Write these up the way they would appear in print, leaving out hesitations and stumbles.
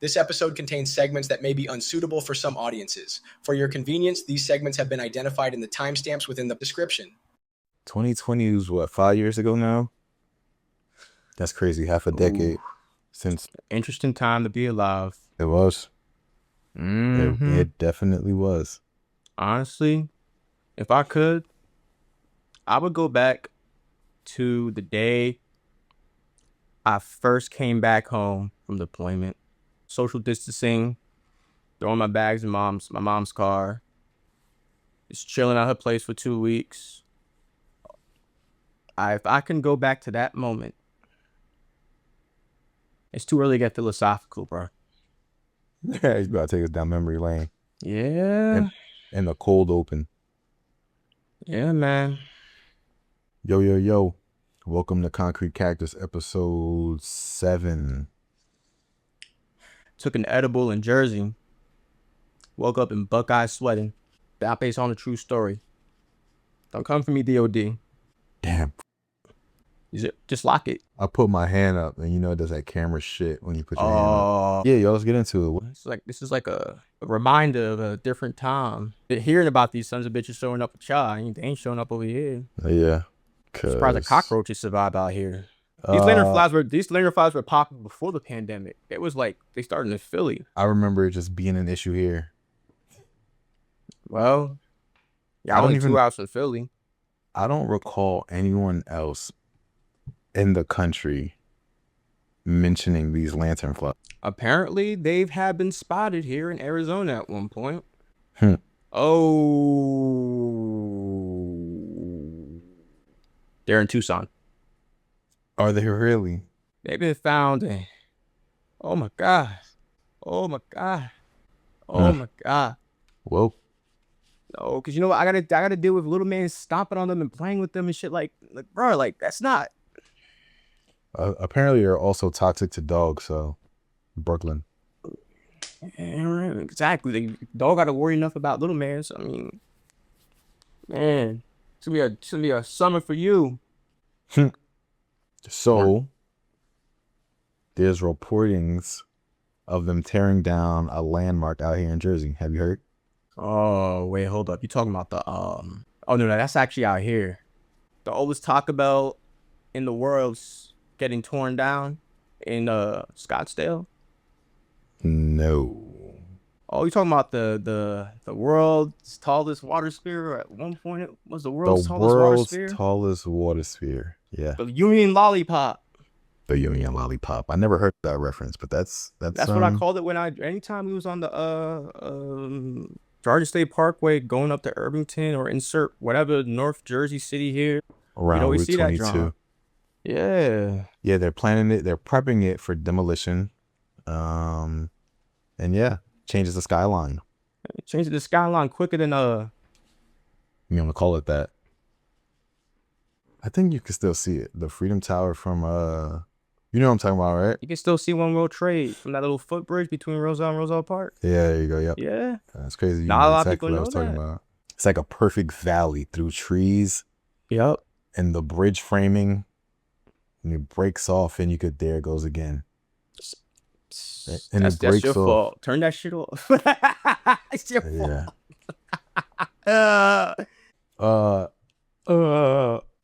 This episode contains segments that may be unsuitable for some audiences. For your convenience, these segments have been identified in the timestamps within the description. 2020 was what, 5 years ago now? That's crazy. Half a decade since. Interesting time to be alive. It was. Mm-hmm. It definitely was. Honestly, if I could, I would go back to the day I first came back home from deployment. Social distancing, throwing my bags in my mom's car, just chilling at her place for 2 weeks. If I can go back to that moment, it's too early to get philosophical, bro. Yeah, he's about to take us down memory lane. Yeah. And the cold open. Yeah, man. Yo. Welcome to Concrete Cactus episode 7. Took an edible in Jersey. Woke up in Buckeye sweating. That based on a true story. Don't come for me, DOD. Damn. Just lock it. I put my hand up, and you know it does that camera shit when you put your hand up. Yeah, yo, let's get into it. This is like a reminder of a different time. Hearing about these sons of bitches showing up with y'all, they ain't showing up over here. Yeah. I'm surprised the cockroaches survive out here. These lanternflies were popping before the pandemic. It was like they started in Philly. I remember it just being an issue here. Well, yeah, I only 2 hours from Philly. I don't recall anyone else in the country mentioning these lanternflies. Apparently, they have been spotted here in Arizona at one point. Oh, they're in Tucson. Are they really? They've been found in. Oh my God. Well, No, because you know what? I gotta deal with little man stomping on them and playing with them and shit. Like bro, like that's not. Apparently, they're also toxic to dogs. So, Brooklyn. Yeah, exactly. The dog got to worry enough about little man. So I mean, man, it's gonna be a summer for you. So, there's reportings of them tearing down a landmark out here in Jersey. Have you heard? Oh wait, hold up. You talking about the Oh no, that's actually out here. The oldest Taco Bell in the world's getting torn down in Scottsdale. No. Oh, you talking about the world's tallest water sphere? At one point, it was the world's tallest water sphere. Yeah. The Union Lollipop. The Union Lollipop. I never heard that reference, but that's what I called it anytime we was on the Georgia State Parkway going up to Irvington or insert whatever North Jersey city here. Around Route 22. Yeah. Yeah, they're planning it. They're prepping it for demolition. And yeah, changes the skyline. Changes the skyline quicker than You want to call it that? I think you can still see it. The Freedom Tower from you know what I'm talking about, right? You can still see One World Trade from that little footbridge between Roselle and Roselle Park. Yeah, there you go. Yep. Yeah. That's crazy. Not a lot of people know that. It's like a perfect valley through trees. Yep. And the bridge framing, and it breaks off, and there it goes again. And that's your fault. Turn that shit off. It's your fault. Yeah,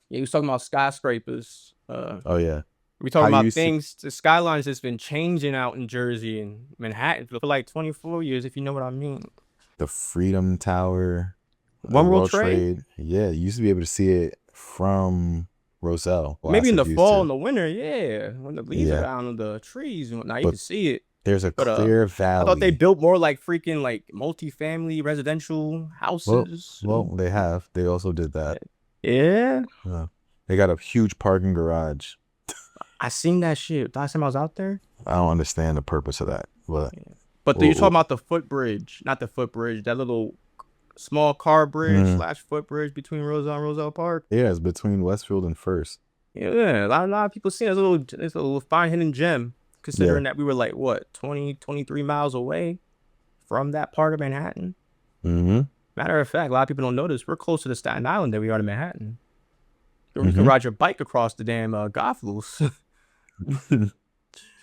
he was talking about skyscrapers. Oh yeah. We talking about things. The skylines has been changing out in Jersey and Manhattan for like 24 years, if you know what I mean. The Freedom Tower, One World Trade. Yeah, you used to be able to see it from Roselle. Maybe in the fall and the winter, yeah, when the leaves are down on the trees. Now you can see it. There's a clear valley. I thought they built more like freaking like multi-family residential houses. Well, they have. They also did that. Yeah. They got a huge parking garage. I seen that shit last time I was out there. I don't understand the purpose of that, but you're talking about the footbridge, not the footbridge. That little small car bridge / footbridge between Roselle and Roselle Park. Yeah, it's between Westfield and First. Yeah, a lot of people see this little fine hidden gem. Considering that we were like what 23 miles away from that part of Manhattan. Matter of fact, a lot of people don't notice we're closer to Staten Island than we are to Manhattan. You can ride your bike across the damn Gothels if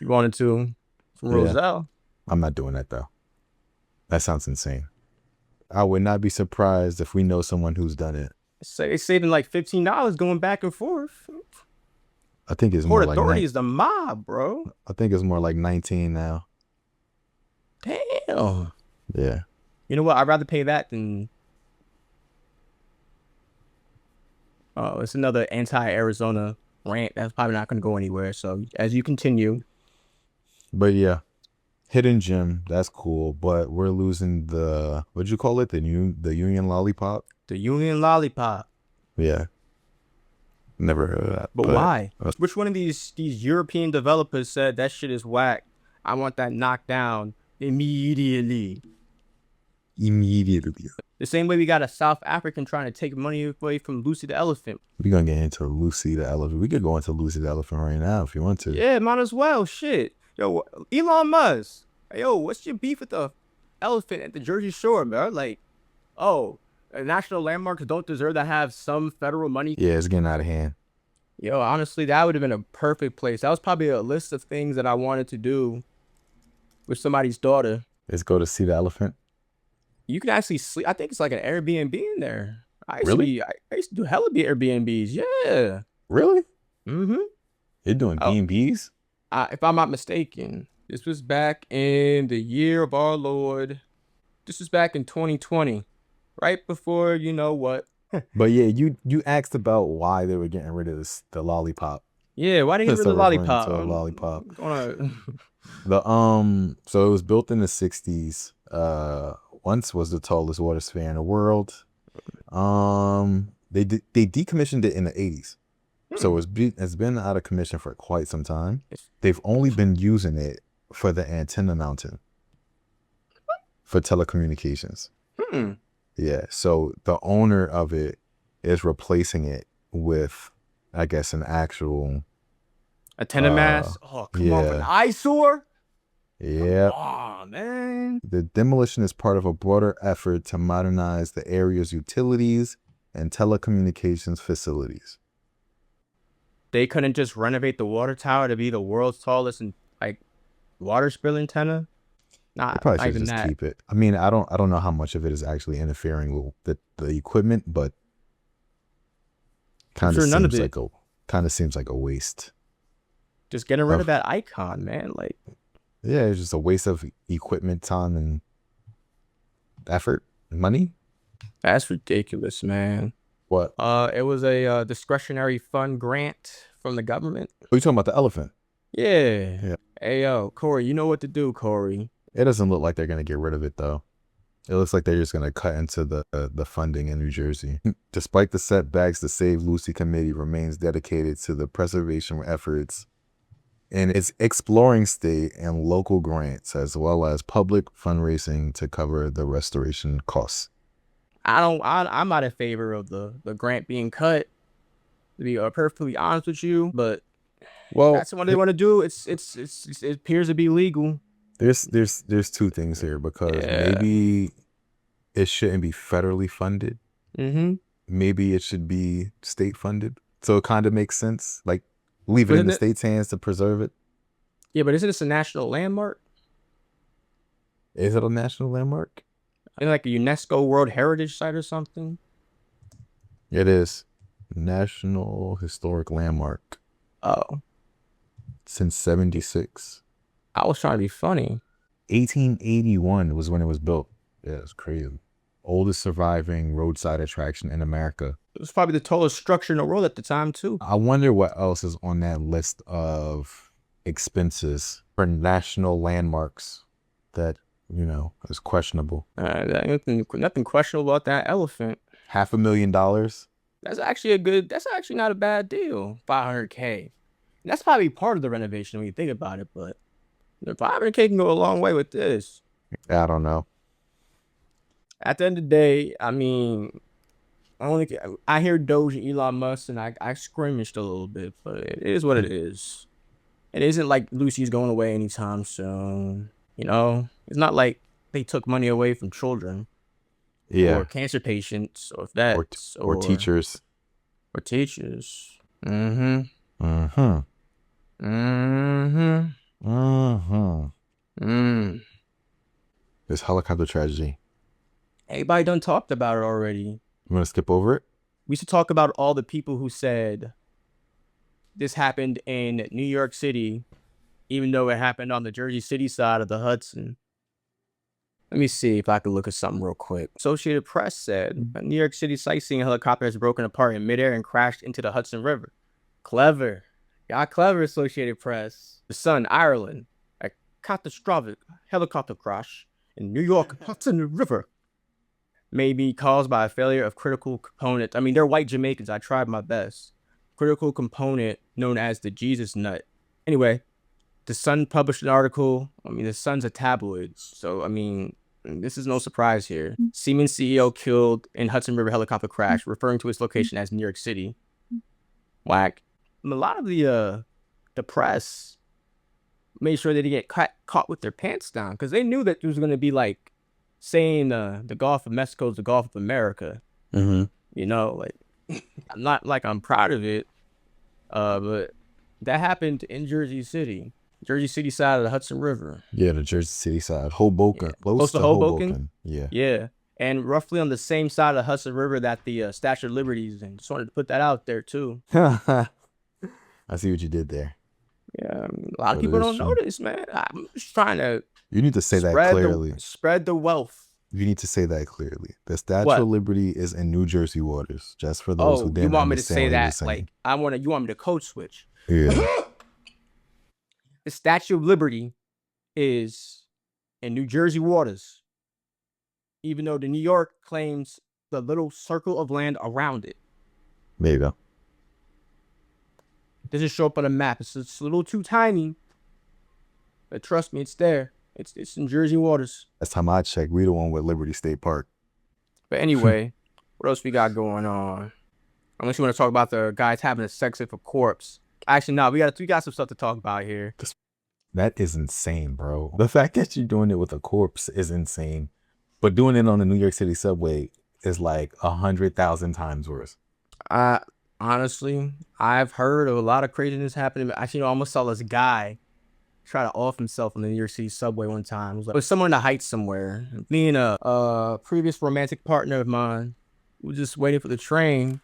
you wanted to from Roselle. I'm not doing that though. That sounds insane. I would not be surprised if we know someone who's done it. Say they saving like $15 going back and forth. I think it's Port more like Authority is the mob, bro. I think it's more like 19 now. Damn. Yeah. You know what? I'd rather pay that than. Oh, it's another anti-Arizona rant that's probably not going to go anywhere. So as you continue. But yeah, hidden gem, that's cool. But we're losing the, what'd you call it? The Union Lollipop? The Union Lollipop. Yeah. Never heard of that. But why? Which one of these European developers said that shit is whack? I want that knocked down immediately. Immediately. The same way we got a South African trying to take money away from Lucy the elephant. We're going to get into Lucy the elephant. We could go into Lucy the elephant right now if you want to. Yeah, might as well. Shit. Yo, Elon Musk. Yo, what's your beef with the elephant at the Jersey Shore, bro? Like, oh, national landmarks don't deserve to have some federal money. Yeah, it's getting out of hand. Yo, honestly, that would have been a perfect place. That was probably a list of things that I wanted to do with somebody's daughter. Let's go to see the elephant. You can actually sleep. I think it's like an Airbnb in there. I used to do hella Airbnbs. Yeah. Really? Mm-hmm. You're doing B&Bs? If I'm not mistaken, this was back in the year of our Lord. This was back in 2020, right before you know what. But yeah, you asked about why they were getting rid of the lollipop. Yeah, why did they get rid of the lollipop? To a lollipop. So it was built in the 60s. Once was the tallest water sphere in the world. They decommissioned it in the 80s. So it's been out of commission for quite some time. They've only been using it for the antenna mounting for telecommunications. Yeah, so the owner of it is replacing it with, I guess, an actual antenna mast. Oh, come on, an eyesore. Yeah. Oh, man. The demolition is part of a broader effort to modernize the area's utilities and telecommunications facilities. They couldn't just renovate the water tower to be the world's tallest and like water spill antenna. Nah, probably should just keep it. I mean, I don't know how much of it is actually interfering with the equipment, but kind of seems like a waste. Just getting rid of that icon, man. Like, yeah, it's just a waste of equipment, time, and effort, and money. That's ridiculous, man. What? It was a discretionary fund grant from the government. Are you talking about the elephant? Yeah. Hey, yo, Corey, you know what to do, Corey. It doesn't look like they're going to get rid of it, though. It looks like they're just going to cut into the funding in New Jersey. Despite the setbacks, the Save Lucy Committee remains dedicated to the preservation efforts in its exploring state and local grants, as well as public fundraising to cover the restoration costs. I'm not in favor of the grant being cut, to be perfectly honest with you, but that's what they want to do. It appears to be legal. There's two things here, because maybe it shouldn't be federally funded. Maybe it should be state funded. So it kind of makes sense. Like, leave it in the state's hands to preserve it. Yeah, but isn't this a national landmark? Is it a national landmark? Like a UNESCO World Heritage Site or something? It is. National Historic Landmark. Oh. Since 1976. I was trying to be funny. 1881 was when it was built. Yeah, it's crazy. Oldest surviving roadside attraction in America. It was probably the tallest structure in the world at the time, too. I wonder what else is on that list of expenses for national landmarks that, is questionable. Nothing questionable about that elephant. $500,000. That's actually not a bad deal. $500K. That's probably part of the renovation when you think about it, but the $500K can go a long way with this. I don't know. At the end of the day, I mean, I hear Doge and Elon Musk, and I scrimmaged a little bit, but it is what it is. It isn't like Lucy's going away anytime soon. It's not like they took money away from children. Yeah. Or cancer patients, or vets, or teachers. Or teachers. This helicopter tragedy. Everybody done talked about it already. You want to skip over it? We should talk about all the people who said this happened in New York City, even though it happened on the Jersey City side of the Hudson. Let me see if I can look at something real quick. Associated Press said a New York City sightseeing helicopter has broken apart in midair and crashed into the Hudson River. Clever. Y'all clever, Associated Press. The Sun, Ireland. A catastrophic helicopter crash in New York Hudson River may be caused by a failure of critical component. I mean, they're white Jamaicans. I tried my best. Critical component known as the Jesus nut. Anyway, the Sun published an article. I mean, the Sun's a tabloid. So, I mean, this is no surprise here. Siemens CEO killed in Hudson River helicopter crash, referring to its location as New York City. Whack. A lot of the press made sure they didn't get caught with their pants down because they knew that it was going to be like saying the Gulf of Mexico is the Gulf of America. Mm-hmm. You know, like, I'm not like I'm proud of it, but that happened in Jersey City side of the Hudson River. Yeah, the Jersey City side, Hoboken, Yeah. close to Hoboken. Yeah, yeah, and roughly on the same side of the Hudson River that the Statue of Liberty is in. Just wanted to put that out there too. I see what you did there. Yeah, a lot of people don't know this, man. I'm just trying to. You need to say that clearly. Spread the wealth. You need to say that clearly. The Statue of Liberty is in New Jersey waters. Just for those who didn't understand. You want me to say that? Like, you want me to code switch? Yeah. The Statue of Liberty is in New Jersey waters, even though the New York claims the little circle of land around it. There you go. It doesn't show up on a map. It's a little too tiny. But trust me, it's there. It's in Jersey waters. Last time I checked, we the one with Liberty State Park. But anyway, what else we got going on? Unless you want to talk about the guys having a sex with a corpse. Actually, no, we got some stuff to talk about here. That is insane, bro. The fact that you're doing it with a corpse is insane. But doing it on the New York City subway is like 100,000 times worse. Honestly, I've heard of a lot of craziness happening. Actually, I almost saw this guy try to off himself on the New York City subway one time. It was somewhere in the Heights somewhere. Me and a previous romantic partner of mine, we were just waiting for the train.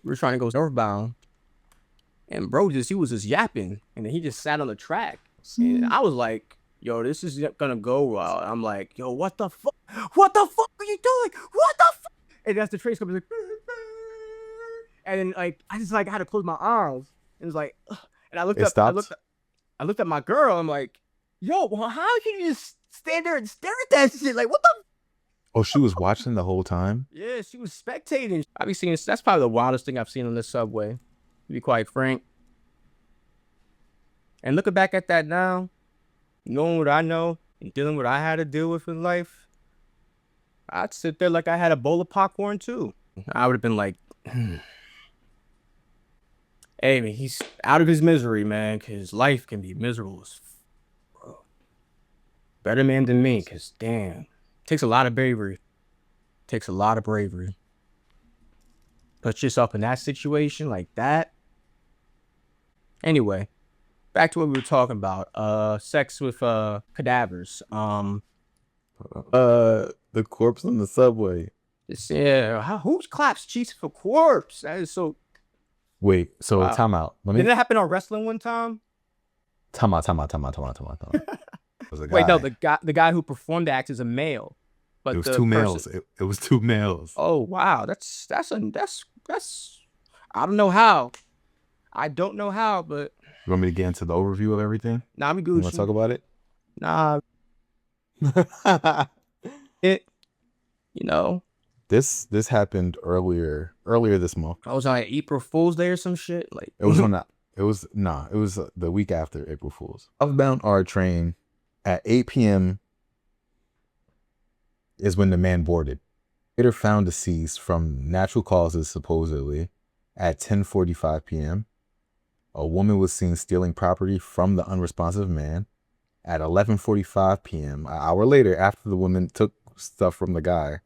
We were trying to go northbound. And bro, he was just yapping. And then he just sat on the track. And I was like, yo, this is gonna go well. I'm like, yo, what the fuck? What the fuck are you doing? What the fuck? And as the train's coming, like, and then like I just like had to close my eyes. And it was like, ugh. And I looked I looked at my girl. I'm like, yo, well, how can you just stand there and stare at that shit? Like, what the? Oh, she was watching the whole time? Yeah, she was spectating. I've been seeing that's probably the wildest thing I've seen on this subway, to be quite frank. And looking back at that now, knowing what I know and dealing with what I had to deal with in life, I'd sit there like I had a bowl of popcorn too. I would have been like, hey, man, he's out of his misery, man, because life can be miserable as bro. Better man than me, because damn, takes a lot of bravery. Put yourself in that situation like that. Anyway, back to what we were talking about. Sex with cadavers. The corpse on the subway. Who claps cheeks for corpse? That is so. Wait, so time out. Didn't that happen on wrestling one time? Time out. Wait, no, the guy who performed the act is a male. But it was two males. It was two males. Oh wow, that's I don't know how. But You want me to get into the overview of everything? Nah, I'm good. You want to talk about it? Nah. This happened earlier this month. I was on April Fool's Day or some shit. Like it was the week after April Fool's. Southbound R train at 8 p.m. is when the man boarded. Later found deceased from natural causes supposedly at 10:45 p.m. A woman was seen stealing property from the unresponsive man at 11:45 p.m. An hour later, after the woman took stuff from the guy.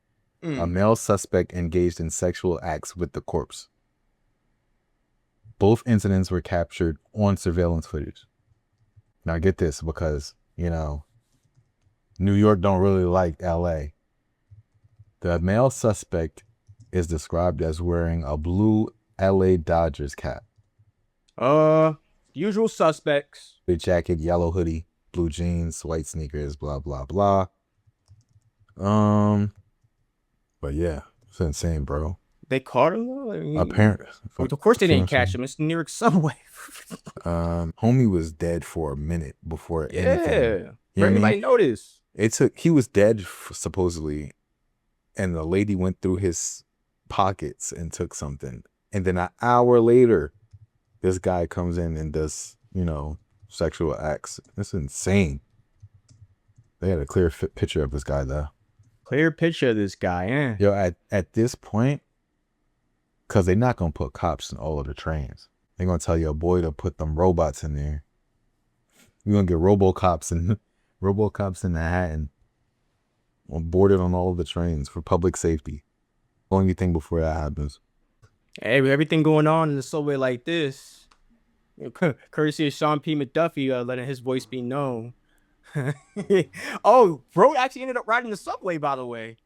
A male suspect engaged in sexual acts with the corpse. Both incidents were captured on surveillance footage. Now get this, because, New York don't really like LA. The male suspect is described as wearing a blue LA Dodgers cap. Usual suspects. Big jacket, yellow hoodie, blue jeans, white sneakers, blah, blah, blah. But yeah, it's insane, bro. They caught him though? I mean, Apparently. of course they didn't catch him. It's the New York subway. Homie was dead for a minute before anything. Yeah. Everybody noticed. He was dead supposedly, and the lady went through his pockets and took something. And then an hour later, this guy comes in and does, sexual acts. It's insane. They had a clear picture of this guy, though. Clear picture of this guy, eh? Yo, at this point, because they're not going to put cops in all of the trains. They're going to tell your boy to put them robots in there. We're going to get Robocops in Manhattan boarded on all of the trains for public safety. Only thing before that happens. Hey, with everything going on in the subway like this, courtesy of Sean P. McDuffie letting his voice be known. Oh, bro actually ended up riding the subway, by the way.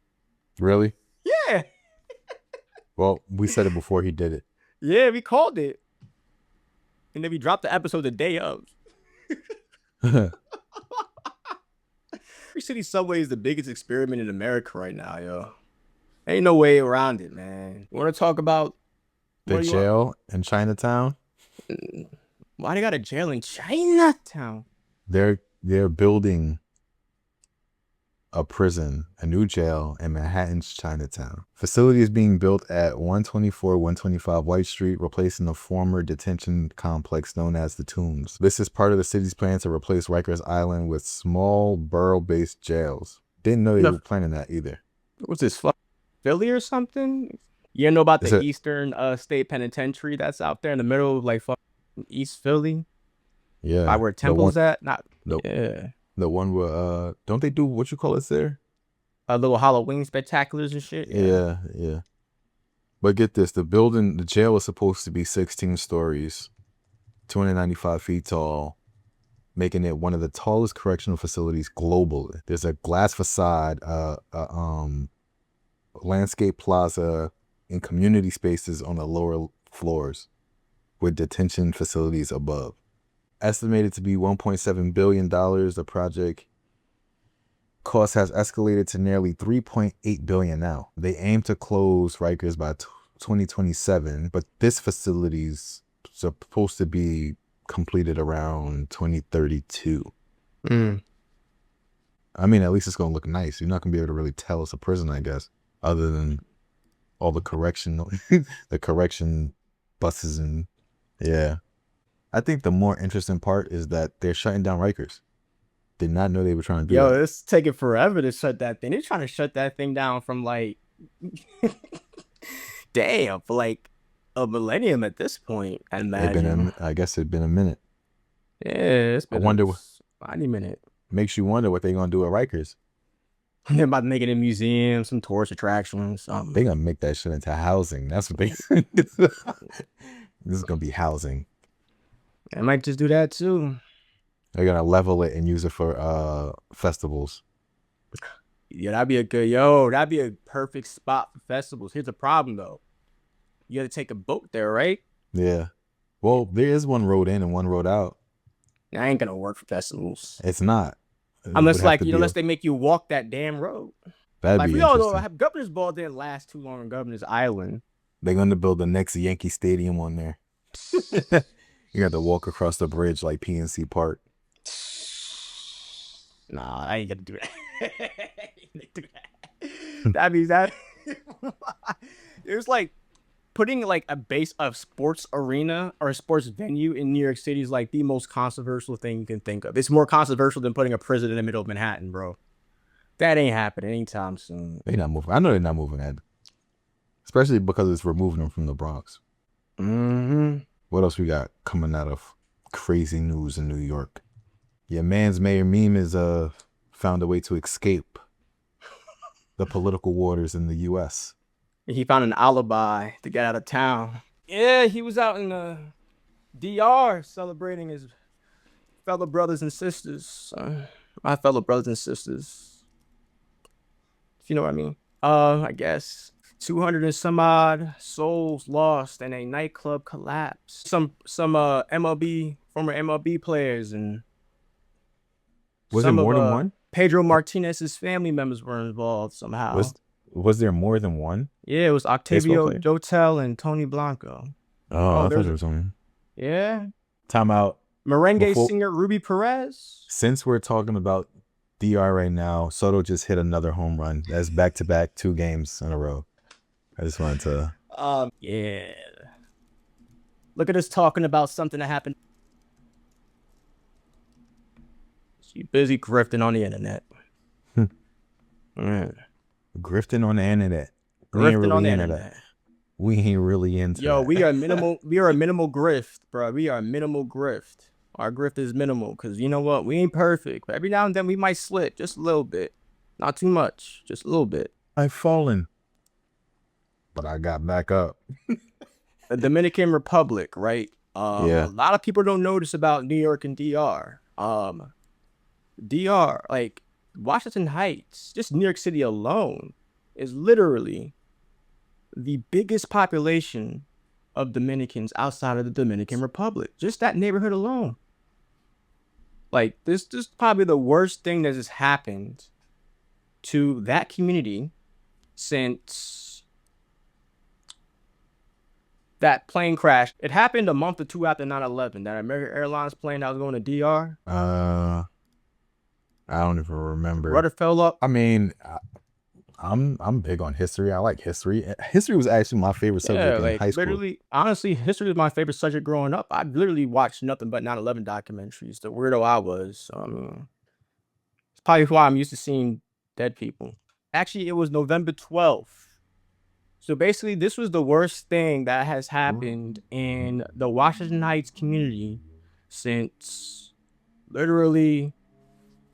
Really? Yeah. Well, we said it before he did it. Yeah, we called it. And then we dropped the episode the day of. Every city subway is the biggest experiment in America right now, yo. Ain't no way around it, man. You want to talk about the jail in Chinatown? Why they got a jail in Chinatown? They're building a prison, a new jail in Manhattan's Chinatown. Facility is being built at 124-125 White Street, replacing the former detention complex known as the Tombs. This is part of the city's plan to replace Rikers Island with small borough-based jails. Didn't know they were planning that either. What's this, Philly or something? You know about the Eastern State Penitentiary that's out there in the middle of like East Philly? Yeah. By where Temple's at? Nope. Yeah. The one where, don't they do what you call it there? Little Halloween spectaculars and shit? Yeah. But get this, the jail is supposed to be 16 stories, 295 feet tall, making it one of the tallest correctional facilities globally. There's a glass facade, landscape plaza, and community spaces on the lower floors with detention facilities above. Estimated to be $1.7 billion, the project cost has escalated to nearly $3.8 billion now. They aim to close Rikers by 2027, but this facility's supposed to be completed around 2032. I mean, at least it's going to look nice. You're not going to be able to really tell it's a prison, I guess, other than all the correction buses and yeah. I think the more interesting part is that they're shutting down Rikers. Did not know they were trying to do that. Yo, it's taking forever to shut that thing. They're trying to shut that thing down from like, damn, for like a millennium at this point, I imagine. I guess it's been a minute. Yeah, it's been a minute. Makes you wonder what they're going to do at Rikers. They're about to make it a museum, some tourist attractions, something. They're going to make that shit into housing. That's what they... This is going to be housing. I might just do that too. They're going to level it and use it for festivals. Yeah, that'd be a perfect spot for festivals. Here's the problem though. You got to take a boat there, right? Yeah. Well, there is one road in and one road out. I ain't going to work for festivals. It's not. Unless they make you walk that damn road. That'd be we all interesting. know Governor's Ball didn't last too long on Governor's Island. They're going to build the next Yankee Stadium on there. You got to walk across the bridge like PNC Park. Nah, I ain't gonna do that. That means that it was like putting like a sports arena or a sports venue in New York City is like the most controversial thing you can think of. It's more controversial than putting a prison in the middle of Manhattan, bro. That ain't happening anytime soon. They're not moving. I know they're not moving that. Especially because it's removing them from the Bronx. Mm-hmm. What else we got coming out of crazy news in New York? Your man's Mayor Meme is found a way to escape the political waters in the U.S. He found an alibi to get out of town. Yeah, he was out in DR celebrating his fellow brothers and sisters. my fellow brothers and sisters, if you know what I mean. I guess 200 and some odd souls lost in a nightclub collapse. Some former MLB players and Was it more than one? Pedro Martinez's family members were involved somehow. Was there more than one? Yeah, it was Octavio Dotel and Tony Blanco. Oh, I thought it was only. Yeah. Time out. Merengue singer Ruby Perez. Since we're talking about DR right now, Soto just hit another home run. That's back-to-back 2 games in a row. I just wanted to... Yeah. Look at us talking about something that happened. You busy grifting on the internet. Grifting on the internet. Grifting on the internet. We ain't really into Yo, that. we are a minimal grift, bro. We are minimal grift. Our grift is minimal because you know what? We ain't perfect. But every now and then we might slip just a little bit. Not too much. Just a little bit. I've fallen. But I got back up. The Dominican Republic, right? Yeah. A lot of people don't notice about New York and DR. DR, like Washington Heights, just New York City alone, is literally the biggest population of Dominicans outside of the Dominican Republic. Just that neighborhood alone. Like, this is probably the worst thing that has happened to that community since that plane crash. It happened a month or 2 after 9/11. That American Airlines plane that was going to DR. I don't even remember. Rudder fell up. I mean, I'm big on history. I like history. History was actually my favorite subject in high school. Literally, honestly, history was my favorite subject growing up. I literally watched nothing but 9/11 documentaries. The weirdo I was. So, I mean, it's probably why I'm used to seeing dead people. Actually, it was November 12th. So basically, this was the worst thing that has happened in the Washington Heights community since literally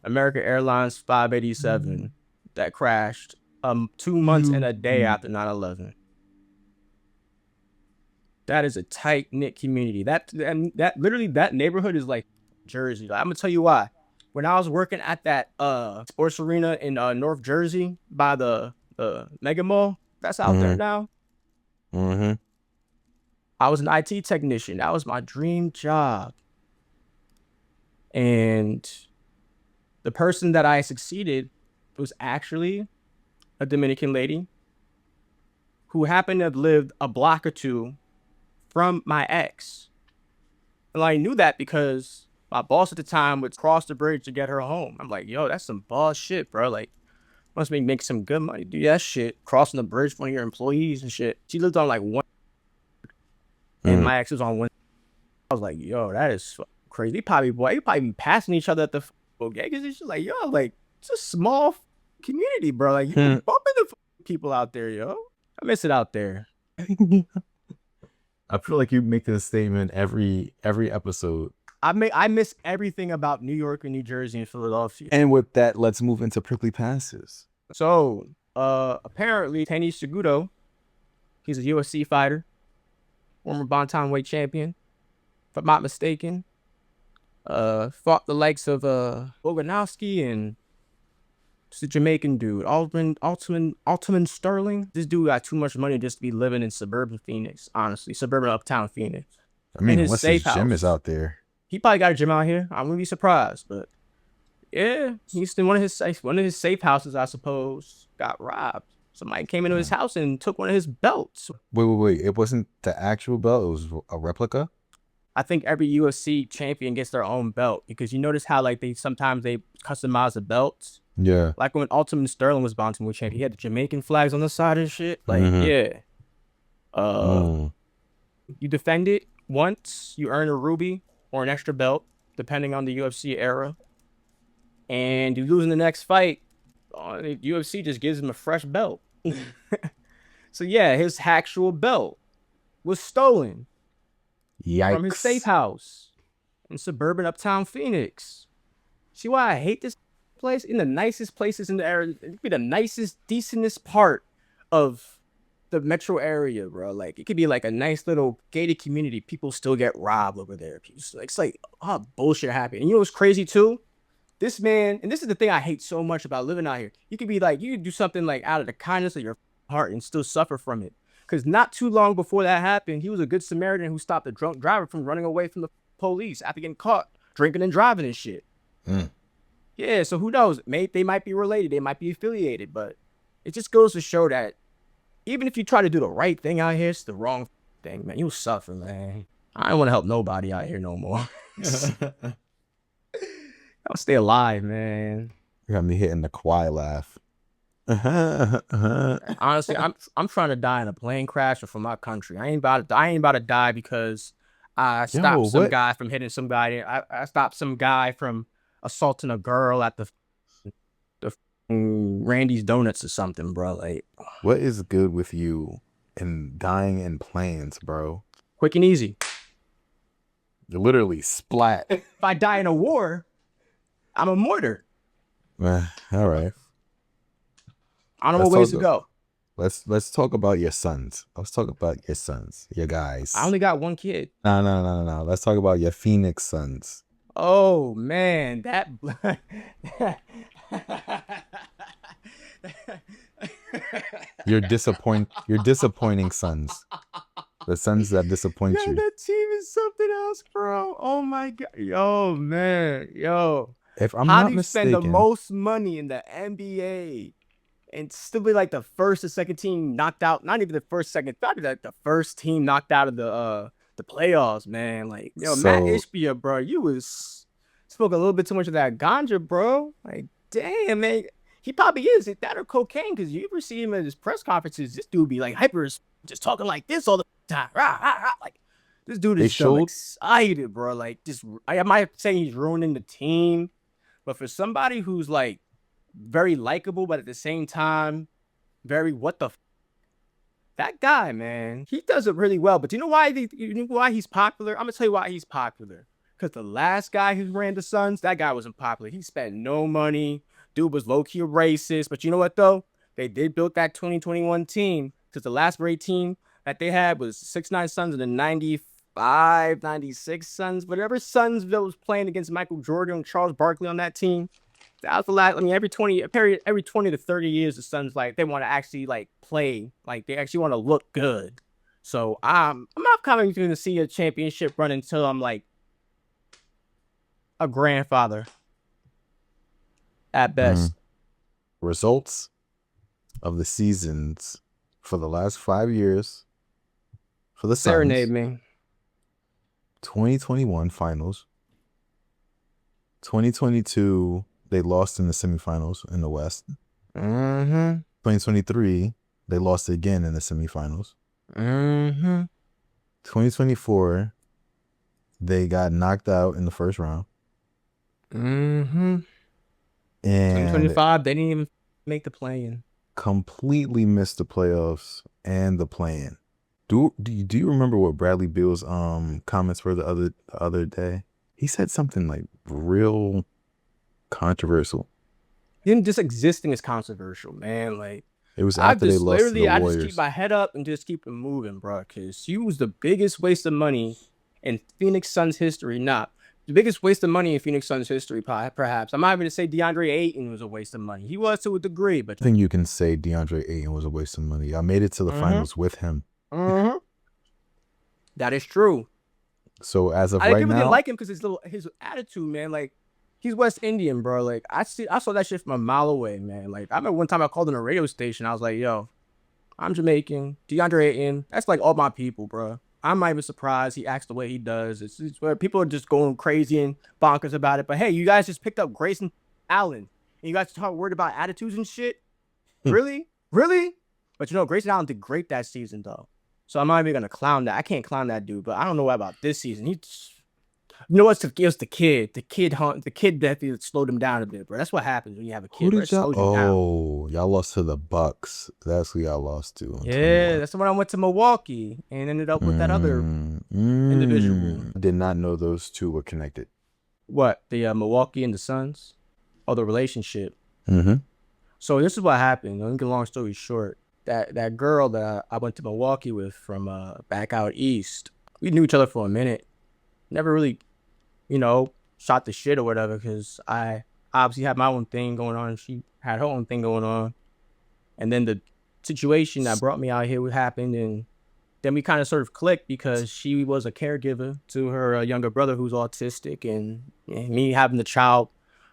American Airlines 587 that crashed 2 months and a day after 9/11. That is a tight-knit community. That literally that neighborhood is like Jersey. Like, I'm gonna tell you why. When I was working at that sports arena in North Jersey by the Mega Mall, that's out there now. I was an IT technician. That was my dream job. And the person that I succeeded was actually a Dominican lady who happened to have lived a block or 2 from my ex. And I knew that because my boss at the time would cross the bridge to get her home. I'm like, yo, that's some boss shit, bro. Like, must make some good money. Do that shit. Crossing the bridge for one of your employees and shit. She lived on like 1. And my ex was on 1. I was like, yo, that is crazy. They probably be passing each other at the okay, because it's just like, yo, like, it's a small community, bro. Like, you bumping the people out there, yo. I miss it out there. I feel like you make this statement every episode. I miss everything about New York and New Jersey and Philadelphia. And with that, let's move into prickly passes. So, apparently, Teni Segudo, he's a UFC fighter, former bantamweight champion, if I'm not mistaken. Fought the likes of Boganowski and just a Jamaican dude, Alderman Sterling. This dude got too much money just to be living in suburban Phoenix, honestly, suburban uptown Phoenix. I mean, unless his gym is out there. He probably got a gym out here. I wouldn't be surprised, but yeah, he's in one of his safe houses, I suppose, got robbed. Somebody came into his house and took one of his belts. Wait. It wasn't the actual belt. It was a replica? I think every UFC champion gets their own belt because you notice how like sometimes they customize the belts. Yeah. Like when Alderman Sterling was bantamweight champion, he had the Jamaican flags on the side and shit. Like, yeah. You defend it once, you earn a ruby or an extra belt, depending on the UFC era. And you lose in the next fight, the UFC just gives him a fresh belt. So yeah, his actual belt was stolen. Yikes. From his safe house in suburban uptown Phoenix. See why I hate this place? In the nicest places in the area, it could be the nicest, decentest part of the metro area, bro. Like, it could be like a nice little gated community. People still get robbed over there. It's like, oh, bullshit happened. And you know what's crazy too? This man, and this is the thing I hate so much about living out here. You could do something like out of the kindness of your heart and still suffer from it. Because not too long before that happened, he was a good Samaritan who stopped a drunk driver from running away from the police after getting caught drinking and driving and shit. Yeah, so who knows? They might be related. They might be affiliated. But it just goes to show that even if you try to do the right thing out here, it's the wrong thing, man. You'll suffer, man. I don't want to help nobody out here no more. I'll stay alive, man. You got me hitting the quiet laugh. Honestly, I'm trying to die in a plane crash or for my country. I ain't about to die because I stopped some guy from hitting somebody. I stopped some guy from assaulting a girl at the Randy's Donuts or something, bro. Like, what is good with you and dying in planes, bro? Quick and easy. You're literally splat. If I die in a war, I'm a martyr. All right. I don't know ways to go. Let's talk about your sons. Let's talk about your sons, your guys. I only got one kid. No. Let's talk about your Phoenix sons. Oh man, that You're disappointing sons. The sons that disappoint you. That team is something else, bro. Oh my god. Yo, man. Yo. If I'm How not do you mistaken, spend the most money in the NBA and still be like the first or second team knocked out? Not even the first, second, probably like the first team knocked out of the playoffs, man. Like, yo, Mat Ishbia, bro, you spoke a little bit too much of that ganja, bro. Like, damn, man. He probably is that or cocaine, because you ever see him at his press conferences, this dude be like hyper, just talking like this all the time. Rah, rah, rah. Like, this dude is so excited, bro. Like, I might say he's ruining the team, but for somebody who's like very likable, but at the same time, very that guy, man, he does it really well. But you know why he's popular? I'm gonna tell you why he's popular. Because the last guy who ran the Suns, that guy wasn't popular. He spent no money. Dude was low-key racist. But you know what, though? They did build that 2021 team. Because the last great team that they had was 6'9" Suns and the 95, 96 Suns. Whatever Suns that was playing against Michael Jordan and Charles Barkley on that team. That was the last. I mean, every 20 to 30 years, the Suns, like, they want to actually, like, play. Like, they actually want to look good. So I'm not coming to see a championship run until I'm, like, a grandfather at best. Results of the seasons for the last 5 years for the Suns. Serenade me. 2021 finals. 2022, they lost in the semifinals in the West. 2023, they lost again in the semifinals. 2024, they got knocked out in the first round. And 2025, they didn't even make the play-in. Completely missed the playoffs and the play-in. Do you remember what Bradley Beal's comments were the other day? He said something like real controversial. Him just existing is controversial, man. Like, it was after they lost to the Warriors. I just keep my head up and just keep it moving, bro. Because he was the biggest waste of money in Phoenix Suns history. Not the biggest waste of money in Phoenix Suns history, perhaps. I'm not even going to say DeAndre Ayton was a waste of money. He was to a degree, but I think you can say DeAndre Ayton was a waste of money. I made it to the finals with him. That is true. So as of I right now, didn't like him because his attitude, man. Like, he's West Indian, bro. Like, I saw that shit from a mile away, man. Like, I remember one time I called in a radio station. I was like, yo, I'm Jamaican. DeAndre Ayton, that's like all my people, bro. I'm not even surprised he acts the way he does. It's where people are just going crazy and bonkers about it. But hey, you guys just picked up Grayson Allen. And you guys talk worried about attitudes and shit? Really? Really? But you know, Grayson Allen did great that season, though. So I'm not even going to clown that. I can't clown that dude. But I don't know about this season. You know what's it was the kid. The kid definitely slowed him down a bit, bro. That's what happens when you have a kid. Who did y'all lost to the Bucks. That's who y'all lost to. Yeah, that's the one I went to Milwaukee and ended up with that other individual. I did not know those two were connected. What? The Milwaukee and the Suns? Oh, the relationship. So this is what happened. Let me get a long story short. That girl that I went to Milwaukee with from back out east, we knew each other for a minute. Never really, shot the shit or whatever, because I obviously had my own thing going on. She had her own thing going on. And then the situation that brought me out here happened, and then we kind of sort of clicked because she was a caregiver to her younger brother who's autistic, and me having the child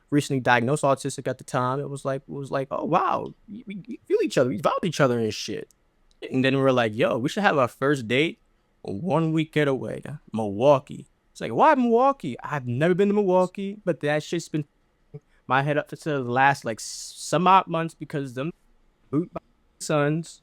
recently diagnosed autistic at the time. It was like, oh wow, we feel each other, we vibe each other and shit. And then we were like, yo, we should have our first date a 1 week getaway to Milwaukee. It's like, why Milwaukee? I've never been to Milwaukee, but that shit's been my head up for the last like some odd months because them boot by sons.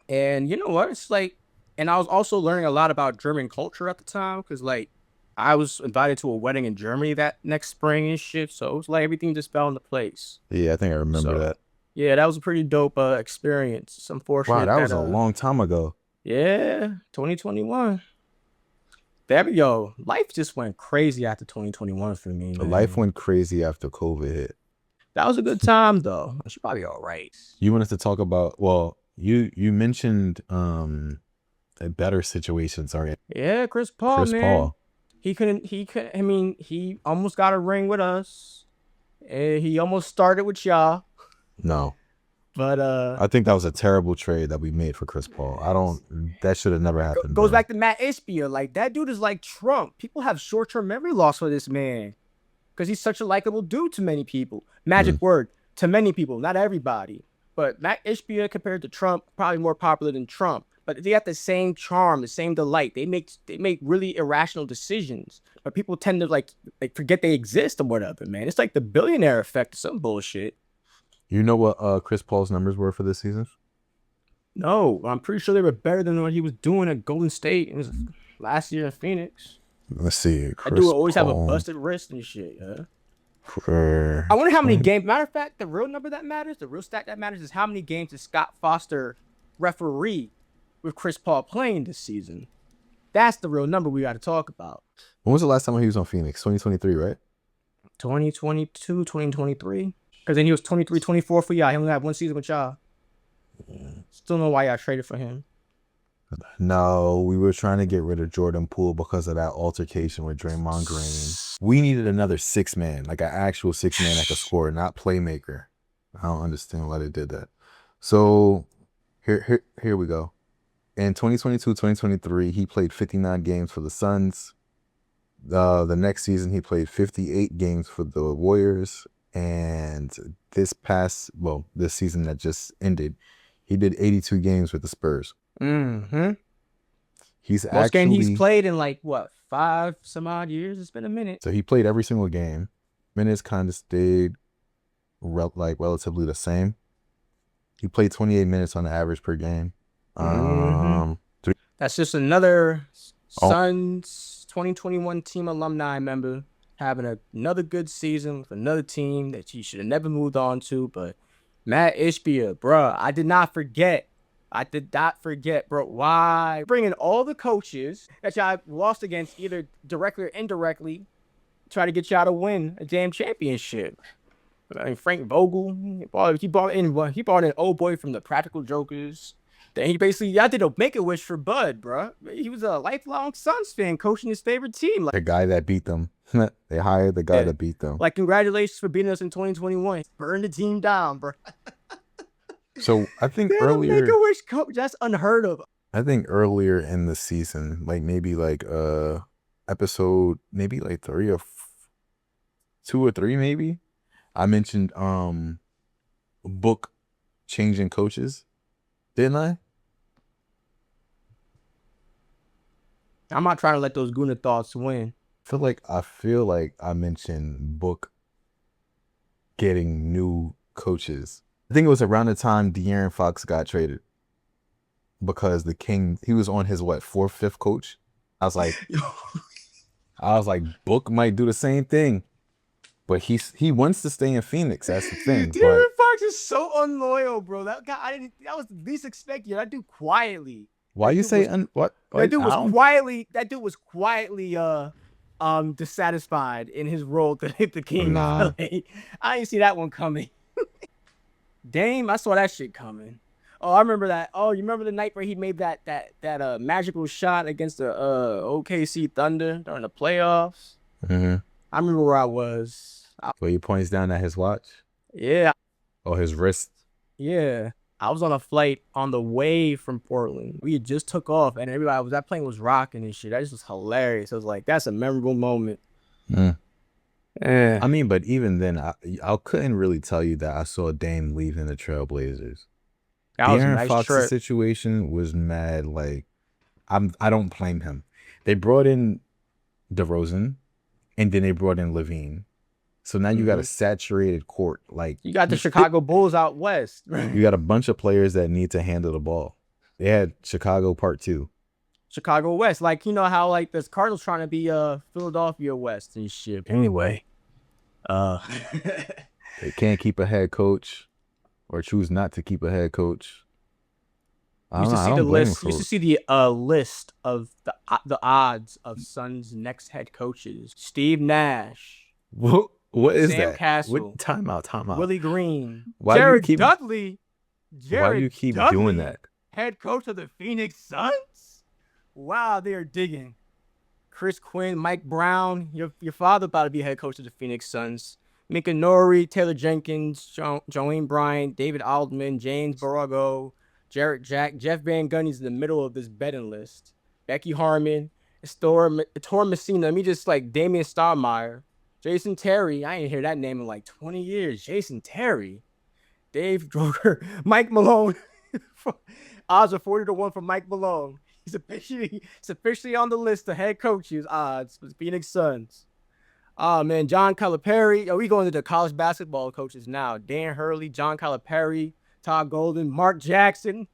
And you know what? It's like, and I was also learning a lot about German culture at the time because like I was invited to a wedding in Germany that next spring and shit. So it was like everything just fell into place. Yeah, I think I remember that. Yeah, that was a pretty dope experience. It's unfortunate. Wow, that was a long time ago. Yeah, 2021. There we go. Life just went crazy after 2021 for me, man. Life went crazy after COVID hit. That was a good time though. She's probably all right. You wanted to talk about, well, you mentioned better situations. Sorry. Yeah, Chris Paul, man. He couldn't, I mean, he almost got a ring with us. He almost started with y'all. No. But I think that was a terrible trade that we made for Chris Paul. That should have never happened. Goes back to Mat Ishbia. Like, that dude is like Trump. People have short-term memory loss for this man because he's such a likable dude to many people. Magic word, to many people, not everybody. But Mat Ishbia compared to Trump, probably more popular than Trump. But they have the same charm, the same delight. They make really irrational decisions. But people tend to like forget they exist or whatever, man. It's like the billionaire effect or some bullshit. You know what Chris Paul's numbers were for this season? No, I'm pretty sure they were better than what he was doing at Golden State in his last year in Phoenix. Let's see. That dude always have a busted wrist and shit. Yeah. I wonder how many games. Matter of fact, the real number that matters, the real stat that matters is how many games did Scott Foster referee with Chris Paul playing this season. That's the real number we got to talk about. When was the last time he was on Phoenix? 2023, right? 2022, 2023. Because then he was 23, 24 for y'all. He only had one season with y'all. Still know why y'all traded for him. No, we were trying to get rid of Jordan Poole because of that altercation with Draymond Green. We needed another 6-man, like an actual 6-man that could score, not playmaker. I don't understand why they did that. So here we go. In 2022, 2023, he played 59 games for the Suns. The next season, he played 58 games for the Warriors. And this season that just ended, he did 82 games with the Spurs. Mm-hmm. He's most game he's played in like what, 5 some odd years? It's been a minute. So he played every single game. Minutes kind of stayed relatively the same. He played 28 minutes on the average per game. That's just another Suns 2021 team alumni member having another good season with another team that he should have never moved on to. But Mat Ishbia, bro, I did not forget, bro. Why? Bringing all the coaches that y'all lost against, either directly or indirectly, try to get y'all to win a damn championship. I mean, Frank Vogel, he brought in old boy from the Practical Jokers. Then y'all did a Make-A-Wish for Bud, bro. He was a lifelong Suns fan coaching his favorite team. The guy that beat them. They hired the guy that beat them. Like, congratulations for beating us in 2021. Burn the team down, bro. So I think earlier, Make-A-Wish coach, that's unheard of. I think earlier in the season, like maybe like episode maybe like 3 or 2 or 3 maybe, I mentioned book changing coaches, didn't I? I'm not trying to let those Guna thoughts win. I feel like I mentioned book getting new coaches. I think it was around the time De'Aaron Fox got traded because the King, he was on his 4th, 5th coach. I was like, Book might do the same thing, but he wants to stay in Phoenix. That's the thing. De'Aaron Fox is so unloyal, bro. That guy, that was the least expected. I do quietly. Why you say what? That dude was quietly dissatisfied in his role to hit the King. Nah. I didn't see that one coming. Dame, I saw that shit coming. Oh, I remember that. Oh, you remember the night where he made that magical shot against the OKC Thunder during the playoffs? Mm-hmm. I remember where I was. Where he points down at his watch? Yeah. Or his wrist? Yeah. I was on a flight on the way from Portland. We had just took off, and that plane was rocking and shit. That just was hilarious. I was like, that's a memorable moment. I mean, but even then, I couldn't really tell you that I saw Dame leaving the Trailblazers. That The was a Aaron nice Fox trip. situation was mad. Like, I don't blame him. They brought in DeRozan, and then they brought in Levine. So now you got a saturated court. Like, You got the Chicago Bulls out west. you got a bunch of players that need to handle the ball. They had Chicago Part 2. Chicago West. Like, you know how, like, this Cardinals trying to be Philadelphia West and shit. Anyway. They can't keep a head coach or choose not to keep a head coach. Used to see the list of the odds of Suns' next head coaches. Steve Nash. What is Sam that? Castle. Time out. Willie Green. Why do you Jared keep- Dudley. Why do you keep doing that? Head coach of the Phoenix Suns? Wow, they are digging. Chris Quinn, Mike Brown. Your father about to be head coach of the Phoenix Suns. Mika Nori, Taylor Jenkins, Joanne Bryant, David Aldman, James Barago, Jarrett Jack, Jeff Van Gundy's in the middle of this betting list. Becky Harmon, Tor Messina. Let me just like Damian Stoudemire. Jason Terry. I ain't hear that name in like 20 years. Jason Terry. Dave Droger. Mike Malone. Odds are 40-1 for Mike Malone. He's officially on the list of head coaches odds for the Phoenix Suns. Oh, man. John Calipari. Oh, we going to the college basketball coaches now. Dan Hurley, John Calipari, Todd Golden, Mark Jackson.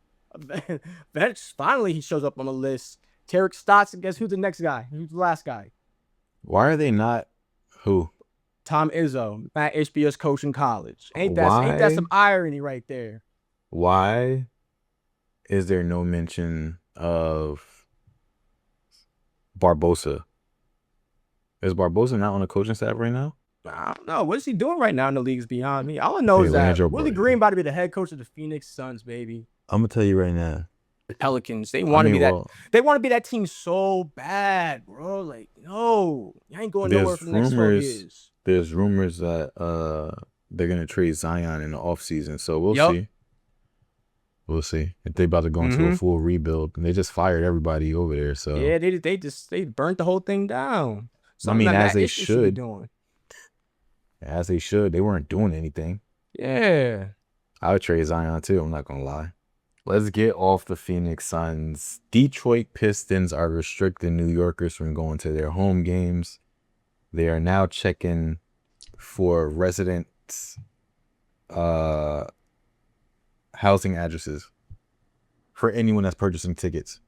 Finally, he shows up on the list. Tarek Stotts. Guess who's the next guy? Who's the last guy? Why are they not? Who? Tom Izzo, Mat Ishbia's coach in college. Ain't that some irony right there? Why is there no mention of Barbosa? Is Barbosa not on the coaching staff right now? I don't know. What is he doing right now in the league's beyond me? All I know is that Willie Green about to be the head coach of the Phoenix Suns, baby. I'm gonna tell you right now. The Pelicans. They want to be that. They want to be that team so bad, bro. Like, no, you ain't going nowhere for the next 12 years. There's rumors that they're gonna trade Zion in the offseason, so we'll see. We'll see if they about to go into a full rebuild. And they just fired everybody over there. So yeah, they burnt the whole thing down. Something as they should. As they should. They weren't doing anything. Yeah. I would trade Zion too. I'm not gonna lie. Let's get off the Phoenix Suns. Detroit Pistons are restricting New Yorkers from going to their home games. They are now checking for residents' housing addresses for anyone that's purchasing tickets.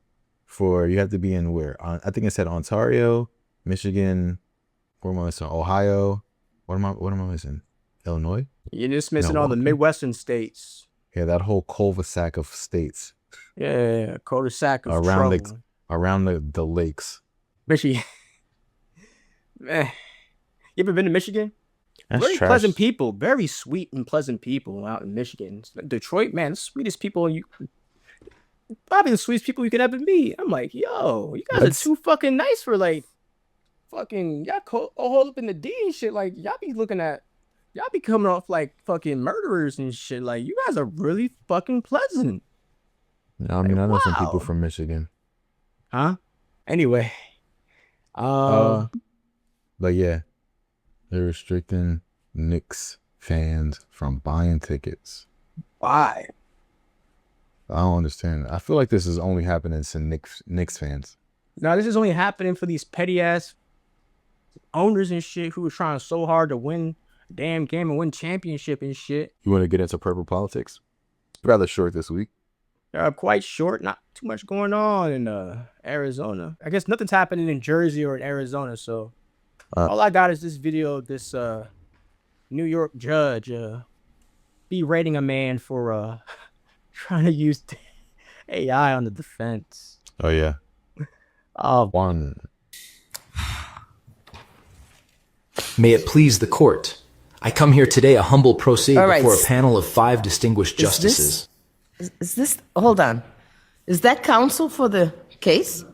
You have to be in where? I think it said Ontario, Michigan, where am I missing? Ohio. What am I missing? Illinois? You're just missing all the Midwestern states. Yeah, that whole cul-de-sac of states. Yeah, cul-de-sac of around the lakes. Michigan. Man, you ever been to Michigan? That's very trash. Pleasant people, very sweet and pleasant people out in Michigan. Detroit, man, the sweetest people probably the sweetest people you could ever meet. I'm like, yo, you guys are too fucking nice for like, fucking y'all hold up in the D and shit. Like y'all be coming off like fucking murderers and shit. Like you guys are really fucking pleasant. Yeah, I mean, I know some people from Michigan. Huh? Anyway. But yeah, they're restricting Knicks fans from buying tickets. Why? I don't understand. I feel like this is only happening to Knicks fans. No, this is only happening for these petty ass owners and shit who are trying so hard to win a damn game and win championship and shit. You want to get into purple politics? Rather short this week. Quite short. Not too much going on in Arizona. I guess nothing's happening in Jersey or in Arizona. So all I got is this video of this New York judge berating a man for trying to use AI on the defense. Oh yeah. One. May it please the court. I come here today a humble pro se before a panel of 5 distinguished justices. Is this, hold on. Is that counsel for the case?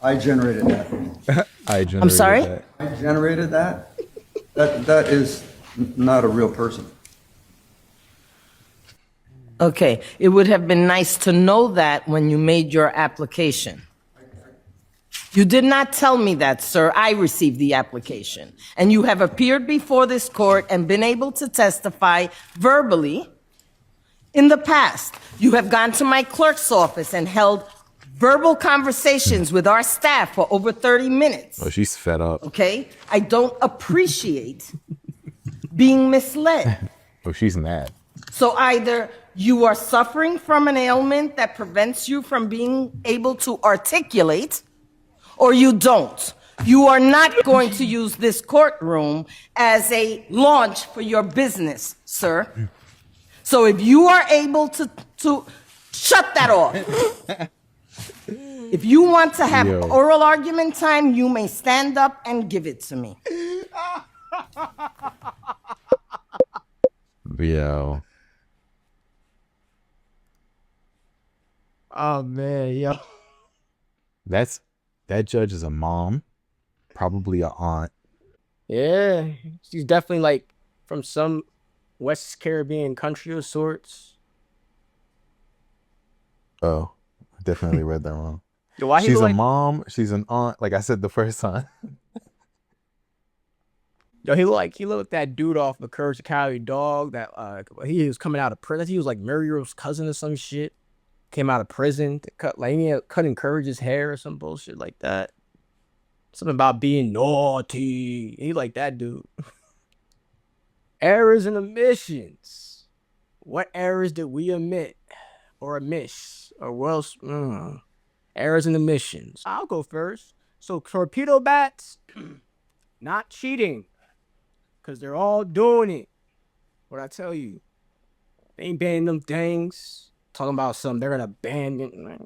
I generated that. I generated I'm sorry? that. I generated that? That is not a real person. Okay, it would have been nice to know that when you made your application. You did not tell me that, sir. I received the application. And you have appeared before this court and been able to testify verbally in the past. You have gone to my clerk's office and held verbal conversations with our staff for over 30 minutes. Oh, she's fed up. Okay? I don't appreciate being misled. Oh, she's mad. So either you are suffering from an ailment that prevents you from being able to articulate, or you don't. You are not going to use this courtroom as a launch for your business, sir. So if you are able to shut that off. If you want to have oral argument time, you may stand up and give it to me. Yo. Oh man, yo. That judge is a mom, probably a aunt. Yeah, she's definitely like from some West Caribbean country of sorts. Oh, I definitely read that wrong. Yo, why he She's look a like, mom. She's an aunt. Like I said the first time. yo, he looked like that dude off the Courage the Cowardly Dog. That he was coming out of prison. He was like Muriel's cousin or some shit. Came out of prison to cutting Courage's hair or some bullshit like that. Something about being naughty. He like that dude. Errors and omissions. What errors did we omit or miss or what else? Errors and omissions. I'll go first. So torpedo bats, not cheating, because they're all doing it. What I tell you, they ain't banning them things. Talking about something they're gonna ban it.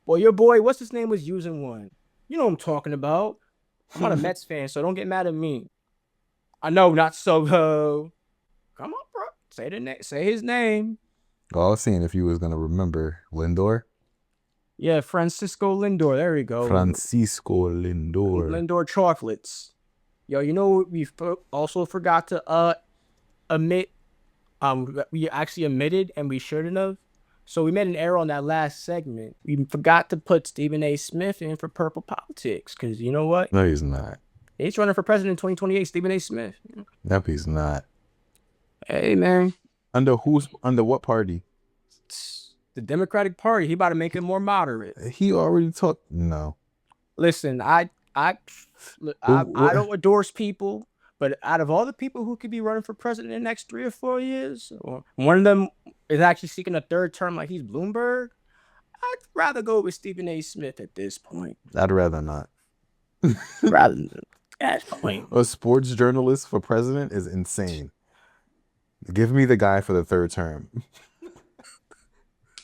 Well, your boy, what's his name, was using one. You know what I'm talking about. I'm not a Mets fan, so don't get mad at me. I know, not Soho. Come on, bro. Say his name. Oh, I was seeing if you was gonna remember Lindor. Yeah, Francisco Lindor. There we go. Francisco Lindor. Lindor chocolates. Yo, you know what we also forgot to omit? We actually omitted and we shouldn't have. So we made an error on that last segment. We forgot to put Stephen A. Smith in for Purple Politics because you know what? No, he's not. He's running for president in 2028. Stephen A. Smith. No, he's not. Hey man. Under what party? The Democratic Party. He about to make it more moderate. He already talked. No. Listen, I don't endorse people, but out of all the people who could be running for president in the next 3 or 4 years, or one of them is actually seeking a third term like he's Bloomberg, I'd rather go with Stephen A. Smith at this point. I'd rather not. Rather than at this point. A sports journalist for president is insane. Give me the guy for the third term.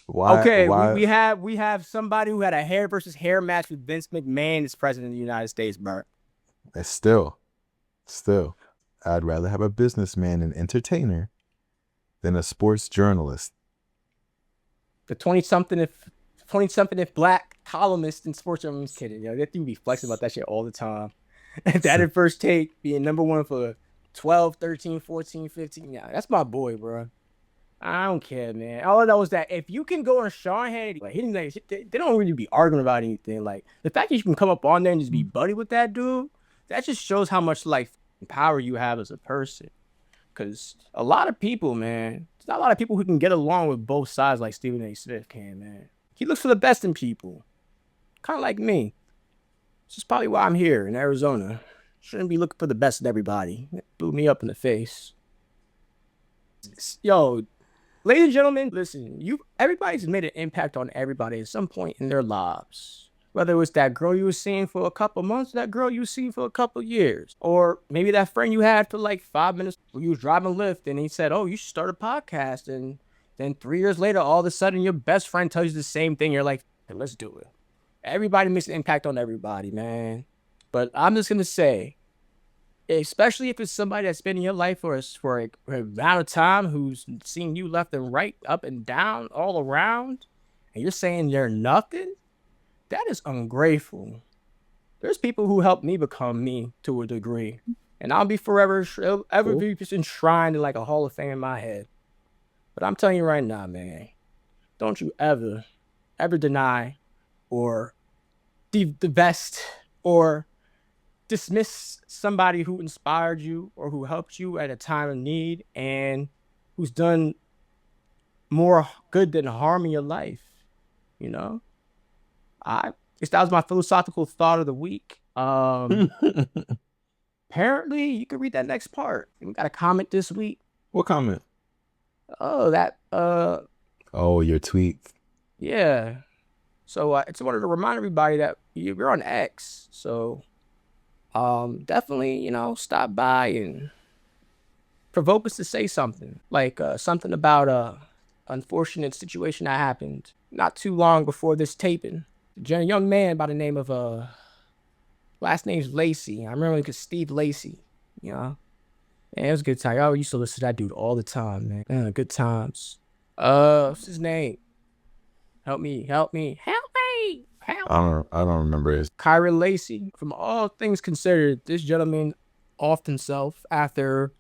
Why? Okay, why? we have somebody who had a hair versus hair match with Vince McMahon as president of the United States, bro. Still, I'd rather have a businessman and entertainer than a sports journalist. The 20-something if black columnist in sports journalism. Kidding, yo, that dude be flexing about that shit all the time. That in First Take being #1 for 12, 13, 14, 15. Yeah, that's my boy, bro. I don't care, man. All I know is that if you can go on Sean Hannity, like hitting like they don't really be arguing about anything. Like the fact that you can come up on there and just be buddy with that dude, that just shows how much like power you have as a person. Cause a lot of people, man, there's not a lot of people who can get along with both sides like Stephen A. Smith can, man. He looks for the best in people. Kind of like me. This is probably why I'm here in Arizona. Shouldn't be looking for the best in everybody. It blew me up in the face. Yo, ladies and gentlemen, listen, everybody's made an impact on everybody at some point in their lives. Whether it was that girl you were seeing for a couple months, that girl you were seeing for a couple years, or maybe that friend you had for like 5 minutes when you was driving Lyft and he said, oh, you should start a podcast. And then 3 years later, all of a sudden your best friend tells you the same thing. You're like, hey, let's do it. Everybody makes an impact on everybody, man. But I'm just going to say, especially if it's somebody that's been in your life for an amount of time who's seen you left and right, up and down, all around, and you're saying you're nothing, that is ungrateful. there's people who helped me become me to a degree. And I'll be forever, be just enshrined in like a Hall of Fame in my head. But I'm telling you right now, man, don't you ever deny or divest or dismiss somebody who inspired you or who helped you at a time of need and who's done more good than harm in your life. You know, that was my philosophical thought of the week. Apparently, you can read that next part. We got a comment this week. What comment? Oh, that. Oh, your tweet. Yeah. So I just wanted to remind everybody that you're on X. So, definitely, you know, stop by and provoke us to say something, like something about a unfortunate situation that happened not too long before this taping. A young man by the name of last name's Lacey. I remember because Steve Lacey, you know. Man, it was a good time. I used to listen to that dude all the time, man. Good times. What's his name? Help me. I don't remember his. Kyra Lacey. From all things considered, this gentleman offed himself after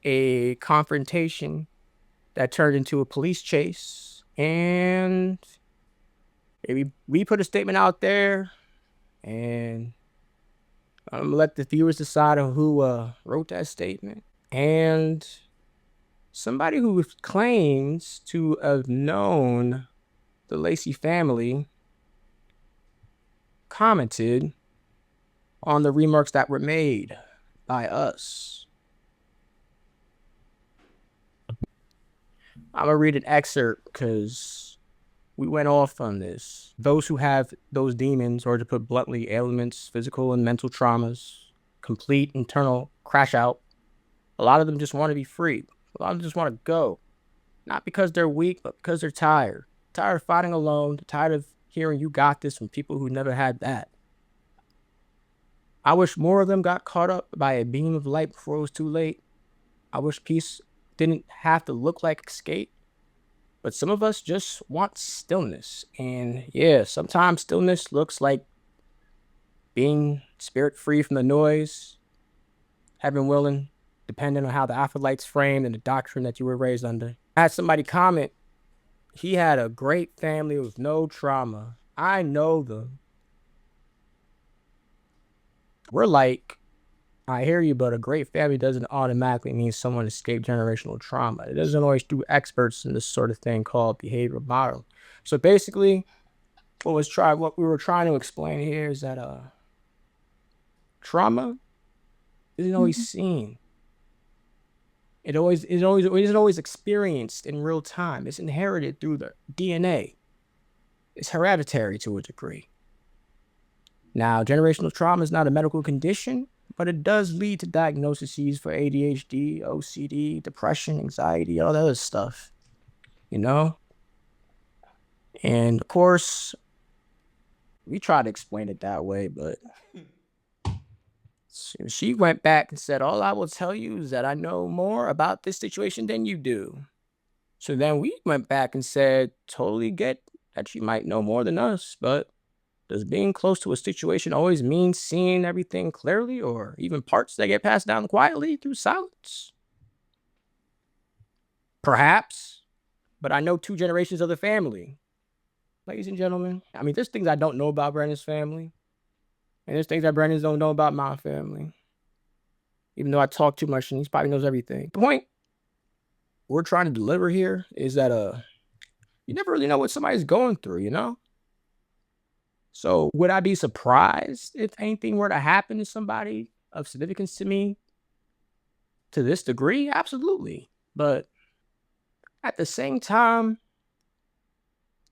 a confrontation that turned into a police chase. And maybe we put a statement out there, and I'm gonna let the viewers decide on who wrote that statement. And somebody who claims to have known the Lacey family commented on the remarks that were made by us. I'm gonna read an excerpt because we went off on this. Those who have those demons, or to put bluntly, ailments, physical and mental traumas, complete internal crash out, a lot of them just want to be free. A lot of them just want to go. Not because they're weak, but because they're tired. Tired of fighting alone. Tired of hearing you got this from people who never had that. I wish more of them got caught up by a beam of light before it was too late. I wish peace didn't have to look like escape. But some of us just want stillness. And yeah, sometimes stillness looks like being spirit free from the noise, heaven willing, depending on how the afterlight's framed and the doctrine that you were raised under. I had somebody comment, he had a great family with no trauma. I know them. We're like, I hear you, but a great family doesn't automatically mean someone escaped generational trauma. It doesn't always do experts in this sort of thing called behavioral modeling. So basically, what we were trying to explain here is that trauma isn't always seen. It isn't always experienced in real time. It's inherited through the DNA. It's hereditary to a degree. Now, generational trauma is not a medical condition, but it does lead to diagnoses for ADHD, OCD, depression, anxiety, all that other stuff, you know? And of course, we try to explain it that way, but she went back and said, all I will tell you is that I know more about this situation than you do. So then we went back and said, totally get that you might know more than us, but does being close to a situation always mean seeing everything clearly, or even parts that get passed down quietly through silence? Perhaps, but I know 2 generations of the family. Ladies and gentlemen, I mean, there's things I don't know about Brandon's family, and there's things that Brandon don't know about my family. Even though I talk too much and he probably knows everything. The point we're trying to deliver here is that you never really know what somebody's going through, you know? So would I be surprised if anything were to happen to somebody of significance to me to this degree? Absolutely. But at the same time,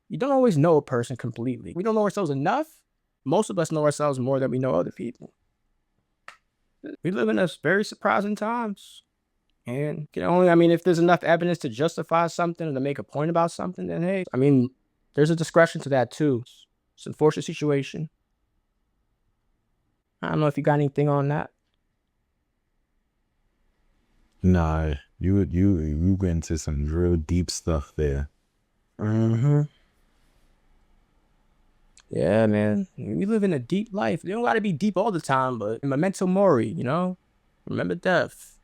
you don't always know a person completely. We don't know ourselves enough. Most of us know ourselves more than we know other people. We live in us very surprising times. And if there's enough evidence to justify something or to make a point about something, then hey, there's a discretion to that too. It's an unfortunate situation. I don't know if you got anything on that. Nah, you went into some real deep stuff there. Mm-hmm. Yeah, man. We live in a deep life. You don't got to be deep all the time, but memento mori, you know? Remember death.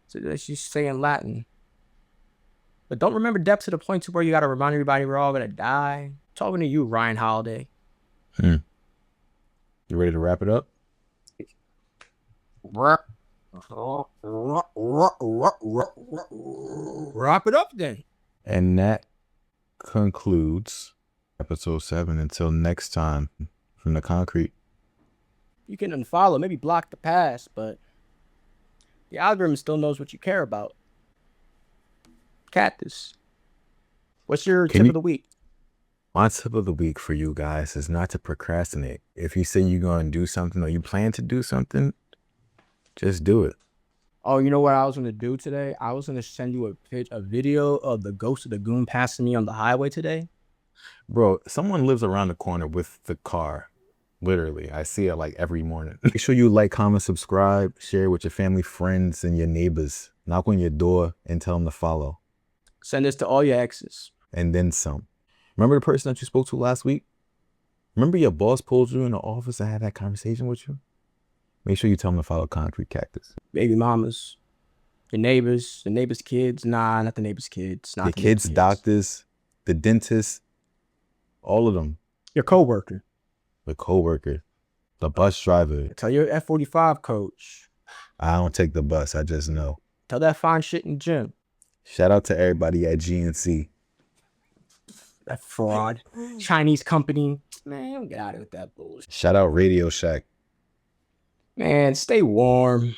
So that's you say in Latin. But don't remember death to the point to where you got to remind everybody we're all going to die. I'm talking to you, Ryan Holiday. You ready to wrap it up? Wrap it up then. And that concludes episode 7. Until next time, from the concrete. You can unfollow, maybe block the past, but the algorithm still knows what you care about. Cactus, what's your tip of the week? My tip of the week for you guys is not to procrastinate. If you say you're going to do something or you plan to do something, just do it. Oh, you know what I was going to do today? I was going to send you a video of the ghost of the goon passing me on the highway today. Bro, someone lives around the corner with the car. Literally, I see it like every morning. Make sure you like, comment, subscribe, share with your family, friends, and your neighbors. Knock on your door and tell them to follow. Send this to all your exes. And then some. Remember the person that you spoke to last week? Remember your boss pulled you in the office and had that conversation with you? Make sure you tell them to follow Concrete Cactus. Baby mamas, the neighbors' kids. Nah, not the neighbors' kids. Not the kids, doctors, the dentist, all of them. Your coworker. The coworker, the bus driver. Tell your F45 coach. I don't take the bus. I just know. Tell that fine shit in the gym. Shout out to everybody at GNC. That fraud. Chinese company. Man, get out of with that bullshit. Shout out Radio Shack. Man, stay warm.